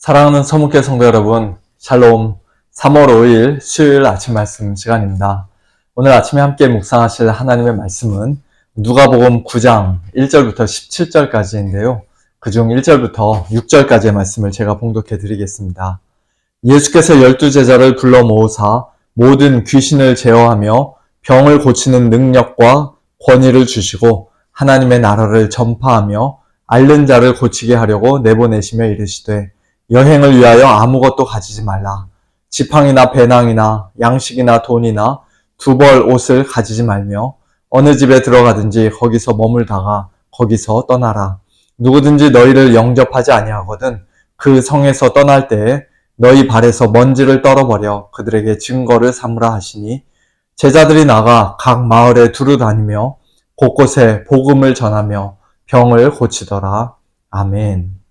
사랑하는 서문교 성도 여러분, 샬롬. 3월 5일 수요일 아침 말씀 시간입니다. 오늘 아침에 함께 묵상하실 하나님의 말씀은 누가복음 9장 1절부터 17절까지인데요. 그중 1절부터 6절까지의 말씀을 제가 봉독해 드리겠습니다. 예수께서 12제자를 불러 모으사 모든 귀신을 제어하며 병을 고치는 능력과 권위를 주시고 하나님의 나라를 전파하며 앓는 자를 고치게 하려고 내보내시며 이르시되 여행을 위하여 아무것도 가지지 말라. 지팡이나 배낭이나 양식이나 돈이나 두 벌 옷을 가지지 말며 어느 집에 들어가든지 거기서 머물다가 거기서 떠나라. 누구든지 너희를 영접하지 아니하거든 그 성에서 떠날 때에 너희 발에서 먼지를 떨어버려 그들에게 증거를 삼으라 하시니 제자들이 나가 각 마을에 두루 다니며 곳곳에 복음을 전하며 병을 고치더라. 아멘.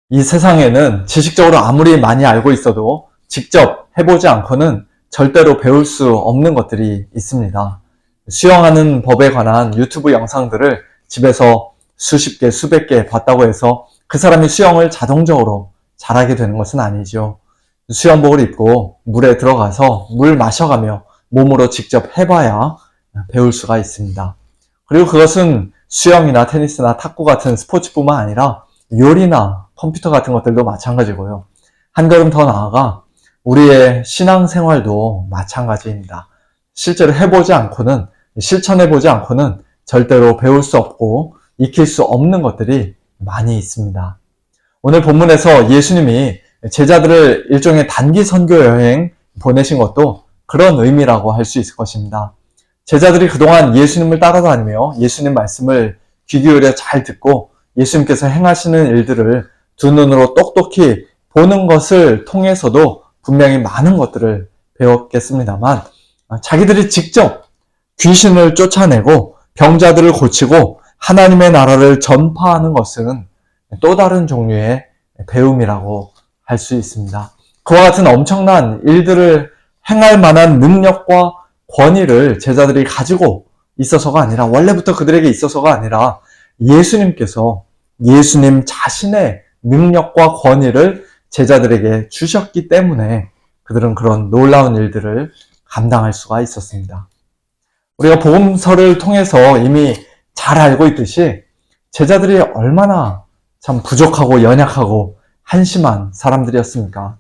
이 세상에는 지식적으로 아무리 많이 알고 있어도 직접 해보지 않고는 절대로 배울 수 없는 것들이 있습니다. 수영하는 법에 관한 유튜브 영상들을 집에서 수십 개, 수백 개 봤다고 해서 그 사람이 수영을 자동적으로 잘하게 되는 것은 아니죠. 수영복을 입고 물에 들어가서 물 마셔가며 몸으로 직접 해봐야 배울 수가 있습니다. 그리고 그것은 수영이나 테니스나 탁구 같은 스포츠뿐만 아니라 요리나 컴퓨터 같은 것들도 마찬가지고요. 한 걸음 더 나아가 우리의 신앙생활도 마찬가지입니다. 실제로 해보지 않고는, 실천해보지 않고는 절대로 배울 수 없고 익힐 수 없는 것들이 많이 있습니다. 오늘 본문에서 예수님이 제자들을 일종의 단기 선교 여행 보내신 것도 그런 의미라고 할 수 있을 것입니다. 제자들이 그동안 예수님을 따라다니며 예수님 말씀을 귀 기울여 잘 듣고 예수님께서 행하시는 일들을 두 눈으로 똑똑히 보는 것을 통해서도 분명히 많은 것들을 배웠겠습니다만 자기들이 직접 귀신을 쫓아내고 병자들을 고치고 하나님의 나라를 전파하는 것은 또 다른 종류의 배움이라고 할 수 있습니다. 그와 같은 엄청난 일들을 행할 만한 능력과 권위를 제자들이 가지고 있어서가 아니라 원래부터 그들에게 있어서가 아니라 예수님께서 예수님 자신의 능력과 권위를 제자들에게 주셨기 때문에 그들은 그런 놀라운 일들을 감당할 수가 있었습니다. 우리가 복음서를 통해서 이미 잘 알고 있듯이 제자들이 얼마나 참 부족하고 연약하고 한심한 사람들이었습니까?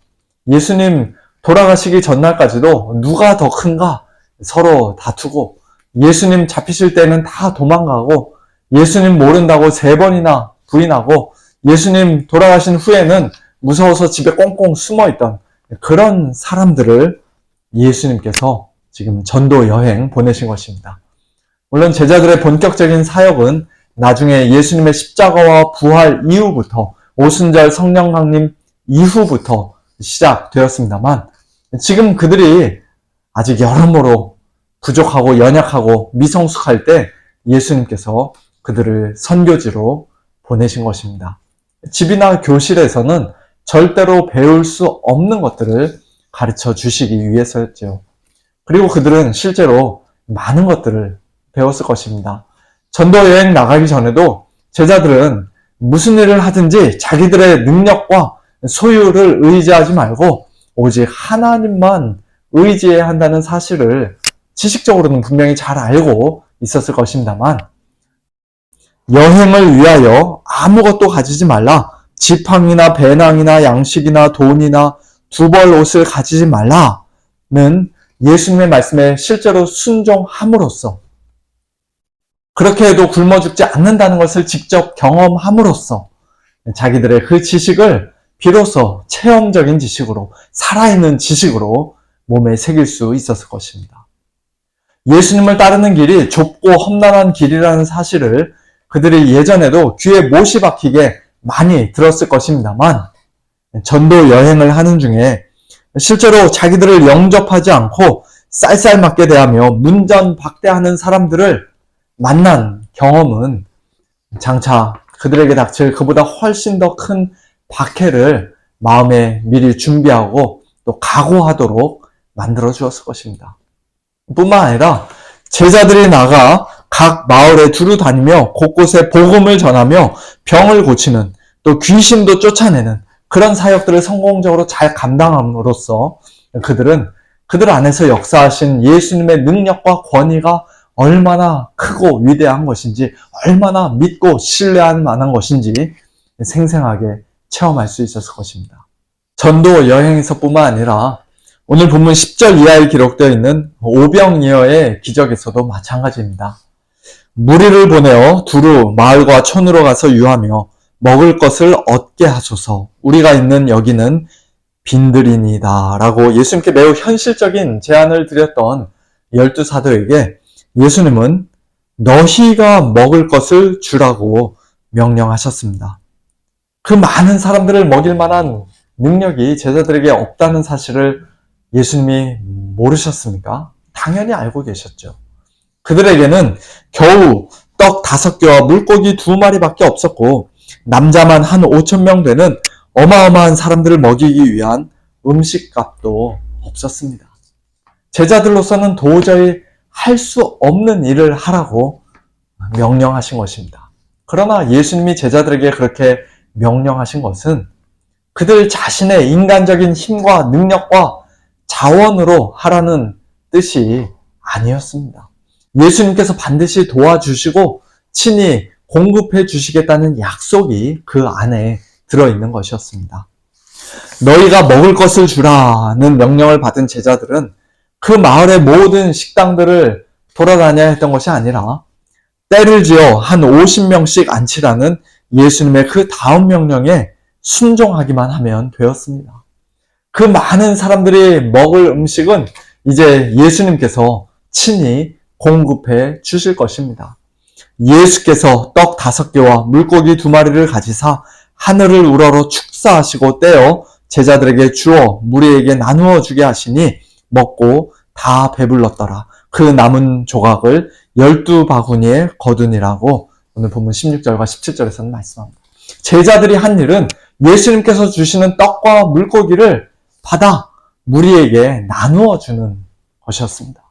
예수님 돌아가시기 전날까지도 누가 더 큰가 서로 다투고 예수님 잡히실 때는 다 도망가고 예수님 모른다고 3번이나 부인하고 예수님 돌아가신 후에는 무서워서 집에 꽁꽁 숨어있던 그런 사람들을 예수님께서 지금 전도 여행 보내신 것입니다. 물론 제자들의 본격적인 사역은 나중에 예수님의 십자가와 부활 이후부터 오순절 성령 강림 이후부터 시작되었습니다만 지금 그들이 아직 여러모로 부족하고 연약하고 미성숙할 때 예수님께서 그들을 선교지로 보내신 것입니다. 집이나 교실에서는 절대로 배울 수 없는 것들을 가르쳐 주시기 위해서였죠. 그리고 그들은 실제로 많은 것들을 배웠을 것입니다. 전도 여행 나가기 전에도 제자들은 무슨 일을 하든지 자기들의 능력과 소유를 의지하지 말고 오직 하나님만 의지해야 한다는 사실을 지식적으로는 분명히 잘 알고 있었을 것입니다만 여행을 위하여 아무것도 가지지 말라. 지팡이나 배낭이나 양식이나 돈이나 두 벌 옷을 가지지 말라는 예수님의 말씀에 실제로 순종함으로써 그렇게 해도 굶어 죽지 않는다는 것을 직접 경험함으로써 자기들의 그 지식을 비로소 체험적인 지식으로 살아있는 지식으로 몸에 새길 수 있었을 것입니다. 예수님을 따르는 길이 좁고 험난한 길이라는 사실을 그들이 예전에도 귀에 못이 박히게 많이 들었을 것입니다만 전도 여행을 하는 중에 실제로 자기들을 영접하지 않고 쌀쌀맞게 대하며 문전박대하는 사람들을 만난 경험은 장차 그들에게 닥칠 그보다 훨씬 더 큰 박해를 마음에 미리 준비하고 또 각오하도록 만들어 주었을 것입니다. 뿐만 아니라 제자들이 나가 각 마을에 두루 다니며 곳곳에 복음을 전하며 병을 고치는 또 귀신도 쫓아내는 그런 사역들을 성공적으로 잘 감당함으로써 그들 안에서 역사하신 예수님의 능력과 권위가 얼마나 크고 위대한 것인지, 얼마나 믿고 신뢰할 만한 것인지 생생하게 체험할 수 있었을 것입니다. 전도 여행에서뿐만 아니라 오늘 본문 10절 이하에 기록되어 있는 오병이어의 기적에서도 마찬가지입니다. 무리를 보내어 두루 마을과 촌으로 가서 유하며 먹을 것을 얻게 하소서. 우리가 있는 여기는 빈들이니이다 라고 예수님께 매우 현실적인 제안을 드렸던 12사도에게 예수님은 너희가 먹을 것을 주라고 명령하셨습니다. 그 많은 사람들을 먹일 만한 능력이 제자들에게 없다는 사실을 예수님이 모르셨습니까? 당연히 알고 계셨죠. 그들에게는 겨우 떡 5개와 물고기 2마리밖에 없었고 남자만 한 5,000명 되는 어마어마한 사람들을 먹이기 위한 음식값도 없었습니다. 제자들로서는 도저히 할 수 없는 일을 하라고 명령하신 것입니다. 그러나 예수님이 제자들에게 그렇게 명령하신 것은 그들 자신의 인간적인 힘과 능력과 자원으로 하라는 뜻이 아니었습니다. 예수님께서 반드시 도와주시고 친히 공급해 주시겠다는 약속이 그 안에 들어있는 것이었습니다. 너희가 먹을 것을 주라는 명령을 받은 제자들은 그 마을의 모든 식당들을 돌아다녀야 했던 것이 아니라 때를 지어 한 50명씩 앉히라는 예수님의 그 다음 명령에 순종하기만 하면 되었습니다. 그 많은 사람들이 먹을 음식은 이제 예수님께서 친히 공급해 주실 것입니다. 예수께서 떡 5개와 물고기 2마리를 가지사 하늘을 우러러 축사하시고 떼어 제자들에게 주어 무리에게 나누어 주게 하시니 먹고 다 배불렀더라. 그 남은 조각을 12바구니에 거두니라고 오늘 본문 16절과 17절에서는 말씀합니다. 제자들이 한 일은 예수님께서 주시는 떡과 물고기를 받아 무리에게 나누어 주는 것이었습니다.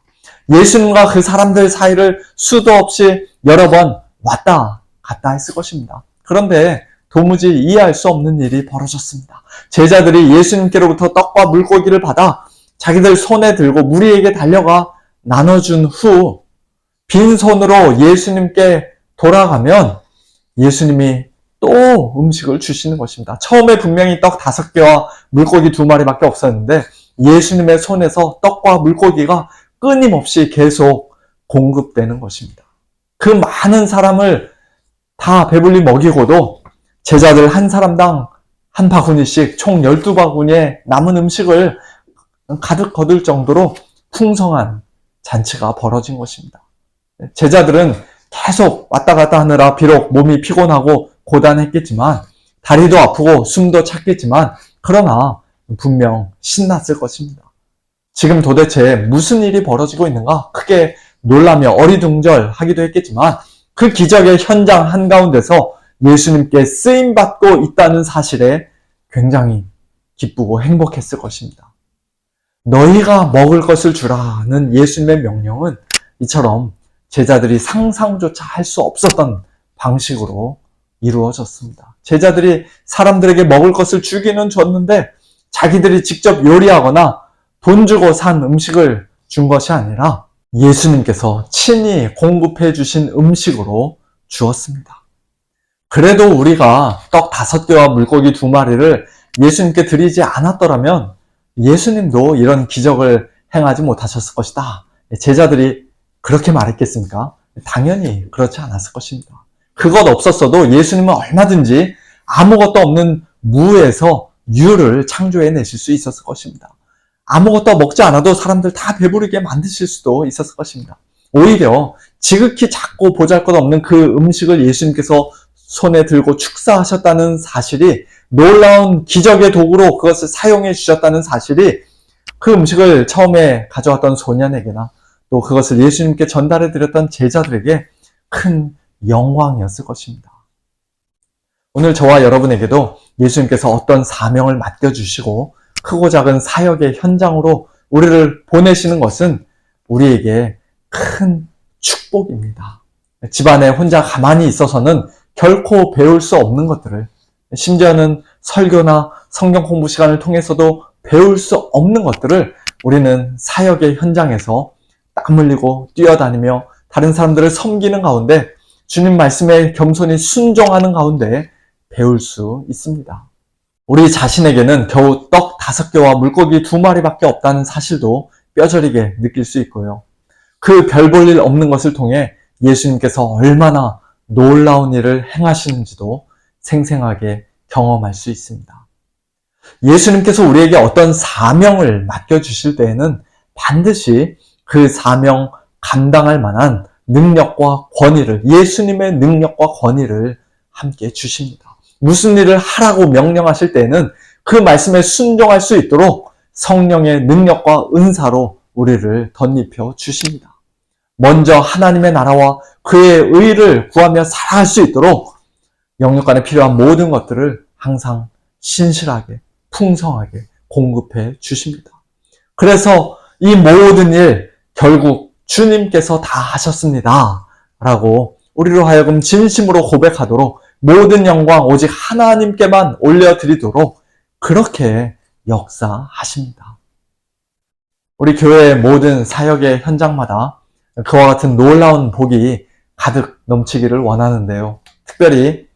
예수님과 그 사람들 사이를 수도 없이 여러 번 왔다 갔다 했을 것입니다. 그런데 도무지 이해할 수 없는 일이 벌어졌습니다. 제자들이 예수님께로부터 떡과 물고기를 받아 자기들 손에 들고 무리에게 달려가 나눠준 후 빈손으로 예수님께 돌아가면 예수님이 또 음식을 주시는 것입니다. 처음에 분명히 떡 5개와 물고기 2마리밖에 없었는데 예수님의 손에서 떡과 물고기가 끊임없이 계속 공급되는 것입니다. 그 많은 사람을 다 배불리 먹이고도 제자들 한 사람당 한 바구니씩 총 12바구니의 남은 음식을 가득 거둘 정도로 풍성한 잔치가 벌어진 것입니다. 제자들은 계속 왔다 갔다 하느라 비록 몸이 피곤하고 고단했겠지만 다리도 아프고 숨도 찼겠지만 그러나 분명 신났을 것입니다. 지금 도대체 무슨 일이 벌어지고 있는가 크게 놀라며 어리둥절하기도 했겠지만 그 기적의 현장 한가운데서 예수님께 쓰임받고 있다는 사실에 굉장히 기쁘고 행복했을 것입니다. 너희가 먹을 것을 주라는 예수님의 명령은 이처럼 제자들이 상상조차 할 수 없었던 방식으로 이루어졌습니다. 제자들이 사람들에게 먹을 것을 주기는 줬는데 자기들이 직접 요리하거나 돈 주고 산 음식을 준 것이 아니라 예수님께서 친히 공급해 주신 음식으로 주었습니다. 그래도 우리가 떡 5개와 물고기 2마리를 예수님께 드리지 않았더라면 예수님도 이런 기적을 행하지 못하셨을 것이다. 제자들이 그렇게 말했겠습니까? 당연히 그렇지 않았을 것입니다. 그것 없었어도 예수님은 얼마든지 아무것도 없는 무에서 유를 창조해 내실 수 있었을 것입니다. 아무것도 먹지 않아도 사람들 다 배부르게 만드실 수도 있었을 것입니다. 오히려 지극히 작고 보잘것없는 그 음식을 예수님께서 손에 들고 축사하셨다는 사실이 놀라운 기적의 도구로 그것을 사용해 주셨다는 사실이 그 음식을 처음에 가져왔던 소년에게나 또 그것을 예수님께 전달해 드렸던 제자들에게 큰 영광이었을 것입니다. 오늘 저와 여러분에게도 예수님께서 어떤 사명을 맡겨주시고 크고 작은 사역의 현장으로 우리를 보내시는 것은 우리에게 큰 축복입니다. 집안에 혼자 가만히 있어서는 결코 배울 수 없는 것들을 심지어는 설교나 성경 공부 시간을 통해서도 배울 수 없는 것들을 우리는 사역의 현장에서 땀 흘리고 뛰어다니며 다른 사람들을 섬기는 가운데 주님 말씀에 겸손히 순종하는 가운데 배울 수 있습니다. 우리 자신에게는 겨우 떡 5개와 물고기 2마리밖에 없다는 사실도 뼈저리게 느낄 수 있고요. 그 별 볼 일 없는 것을 통해 예수님께서 얼마나 놀라운 일을 행하시는지도 생생하게 경험할 수 있습니다. 예수님께서 우리에게 어떤 사명을 맡겨주실 때에는 반드시 그 사명 감당할 만한 능력과 권위를, 예수님의 능력과 권위를 함께 주십니다. 무슨 일을 하라고 명령하실 때에는 그 말씀에 순종할 수 있도록 성령의 능력과 은사로 우리를 덧입혀 주십니다. 먼저 하나님의 나라와 그의 의를 구하며 살아갈 수 있도록 영육간에 필요한 모든 것들을 항상 신실하게, 풍성하게 공급해 주십니다. 그래서 이 모든 일 결국 주님께서 다 하셨습니다. 라고 우리로 하여금 진심으로 고백하도록 모든 영광 오직 하나님께만 올려드리도록 그렇게 역사하십니다. 우리 교회의 모든 사역의 현장마다 그와 같은 놀라운 복이 가득 넘치기를 원하는데요. 특별히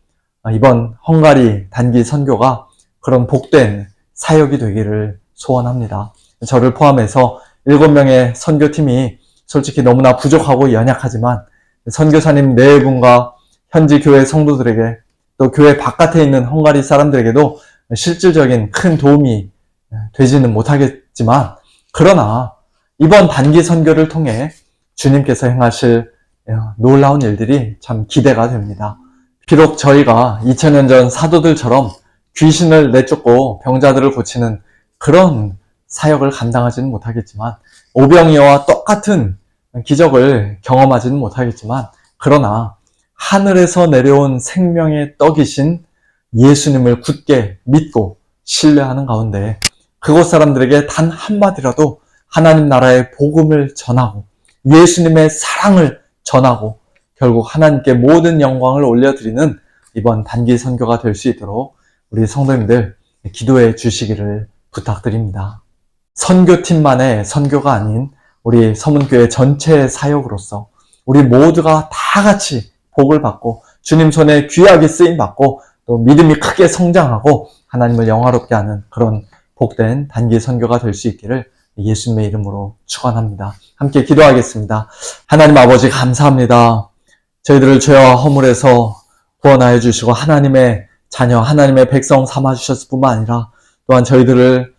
이번 헝가리 단기 선교가 그런 복된 사역이 되기를 소원합니다. 저를 포함해서 7명의 선교팀이 솔직히 너무나 부족하고 연약하지만 선교사님 4분과 현지 교회 성도들에게 또 교회 바깥에 있는 헝가리 사람들에게도 실질적인 큰 도움이 되지는 못하겠지만 그러나 이번 단기 선교를 통해 주님께서 행하실 놀라운 일들이 참 기대가 됩니다. 비록 저희가 2000년 전 사도들처럼 귀신을 내쫓고 병자들을 고치는 그런 사역을 감당하지는 못하겠지만 오병이어와 똑같은 기적을 경험하지는 못하겠지만 그러나 하늘에서 내려온 생명의 떡이신 예수님을 굳게 믿고 신뢰하는 가운데 그곳 사람들에게 단 한마디라도 하나님 나라의 복음을 전하고 예수님의 사랑을 전하고 결국 하나님께 모든 영광을 올려드리는 이번 단기 선교가 될 수 있도록 우리 성도님들 기도해 주시기를 부탁드립니다. 선교팀만의 선교가 아닌 우리 서문교회 전체의 사역으로서 우리 모두가 다 같이 복을 받고 주님 손에 귀하게 쓰임받고 또 믿음이 크게 성장하고 하나님을 영화롭게 하는 그런 복된 단기 선교가 될 수 있기를 예수님의 이름으로 축원합니다. 함께 기도하겠습니다. 하나님 아버지 감사합니다. 저희들을 죄와 허물에서 구원하여 주시고 하나님의 자녀, 하나님의 백성 삼아주셨을 뿐만 아니라 또한 저희들을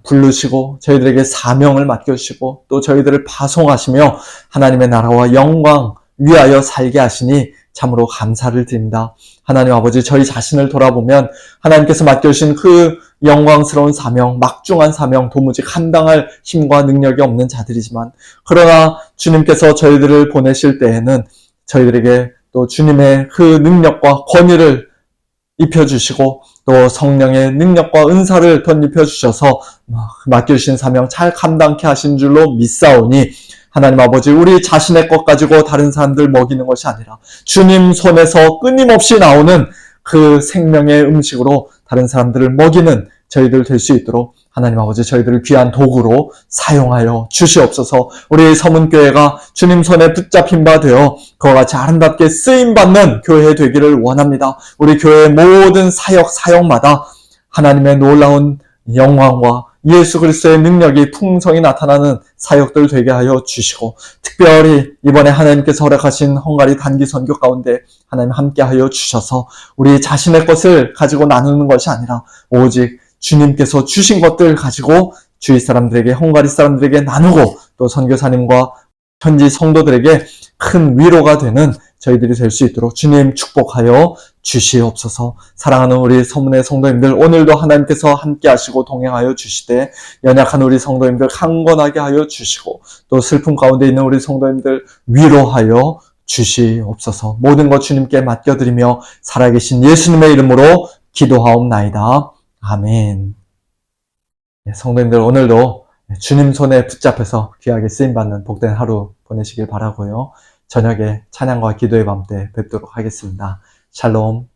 부르시고 저희들에게 사명을 맡겨주시고 또 저희들을 파송하시며 하나님의 나라와 영광 위하여 살게 하시니 참으로 감사를 드립니다. 하나님 아버지 저희 자신을 돌아보면 하나님께서 맡겨주신 그 영광스러운 사명, 막중한 사명 도무지 감당할 힘과 능력이 없는 자들이지만 그러나 주님께서 저희들을 보내실 때에는 저희들에게 또 주님의 그 능력과 권위를 입혀주시고 또 성령의 능력과 은사를 덧입혀주셔서 맡겨주신 사명 잘 감당케 하신 줄로 믿사오니 하나님 아버지 우리 자신의 것 가지고 다른 사람들 먹이는 것이 아니라 주님 손에서 끊임없이 나오는 그 생명의 음식으로 다른 사람들을 먹이는 저희들 될 수 있도록 하나님 아버지 저희들을 귀한 도구로 사용하여 주시옵소서. 우리 서문교회가 주님 손에 붙잡힌 바 되어 그와 같이 아름답게 쓰임받는 교회 되기를 원합니다. 우리 교회의 모든 사역마다 하나님의 놀라운 영광과 예수 그리스도의 능력이 풍성히 나타나는 사역들 되게 하여 주시고 특별히 이번에 하나님께서 허락하신 헝가리 단기 선교 가운데 하나님 함께 하여 주셔서 우리 자신의 것을 가지고 나누는 것이 아니라 오직 주님께서 주신 것들 가지고 주위 사람들에게 헝가리 사람들에게 나누고 또 선교사님과 현지 성도들에게 큰 위로가 되는 저희들이 될 수 있도록 주님 축복하여 주시옵소서. 사랑하는 우리 서문의 성도님들 오늘도 하나님께서 함께 하시고 동행하여 주시되 연약한 우리 성도님들 강건하게 하여 주시고 또 슬픔 가운데 있는 우리 성도님들 위로하여 주시옵소서. 모든 것 주님께 맡겨드리며 살아계신 예수님의 이름으로 기도하옵나이다. 아멘. 성도님들 오늘도 주님 손에 붙잡혀서 귀하게 쓰임받는 복된 하루 보내시길 바라고요. 저녁에 찬양과 기도의 밤 때 뵙도록 하겠습니다. 샬롬.